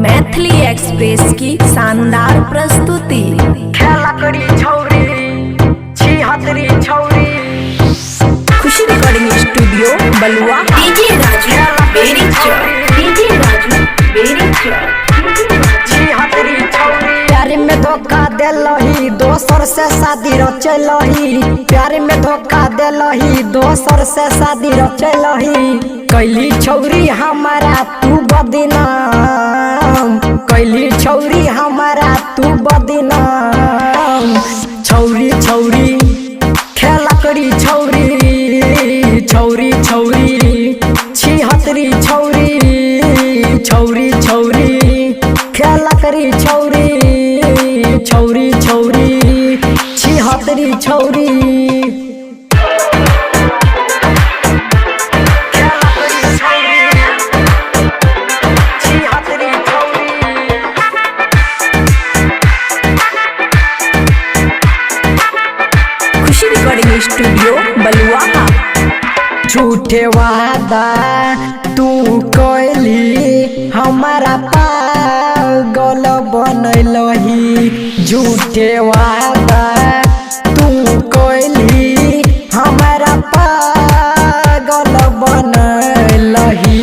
Maithili express की शानदार प्रस्तुति। खेला करी छौरी छिहत्तरी छौरी खुशी रिकॉर्डिंग स्टूडियो बलुआ। डीजे राजू बेरी डीजे राजू बेरी छिहत्तरी छौरी। प्यार में धोखा देलही दोसर से शादी रचलही। प्यार में धोखा देलही दोसर से शादी रचलही। कैली छौरी हमारा तू बदनाम। कैली छौरी हमारा तू बदनाम। छौरी छौरी खेला करी छौरी छौरी छौरी छिहत्तरी छौरी छौरी छौरी खेला करी छौरी छौरी छौरी छिहत्तरी छौरी। खुशी रिकॉर्डिंग स्टूडियो बलुआ। झूठे वादा तू कैली हमारा पागल बनलही। झूठे वादा तू कैली हमारा पागल बनलही।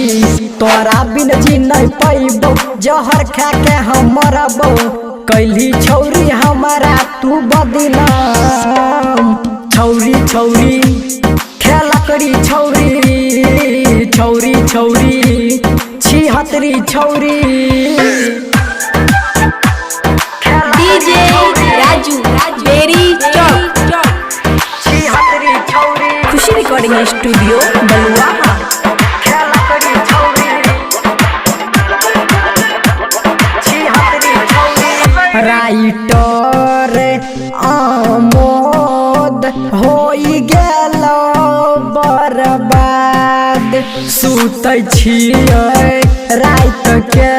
तोरा बिन जी नहीं पैबो जहर खा के हम मरबो। कैली छौरी हमारा तू बदनाम। छौरी छौरी खेला करी छौरी छौरी छौरी छिहत्तरी छौरी। डीजे राजू बेरी चौक। छिहत्तरी छौरी खुशी रिकॉर्डिंग स्टूडियो बलुआ। खेला करी छौरी छिहत्तरी छौरी। राइटर आमोद होई गेल बर्बाद। सुतै छियै रात के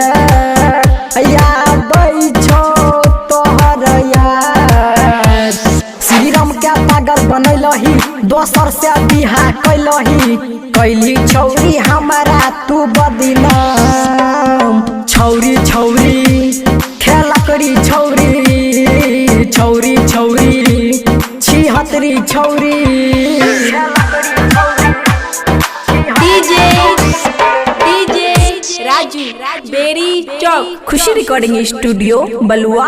आबै छौ तोहर याद। श्रीराम के पागल बनैलही दोसर से बिहा कैलही। कैली छौरी हमारा तू बदनाम। छौरी छौरी खेला करी छौरी छौरी छौरी छिहत्तरी छौरी। डीजे राजू बेरी चौक। खुशी रिकॉर्डिंग स्टूडियो बलुआ।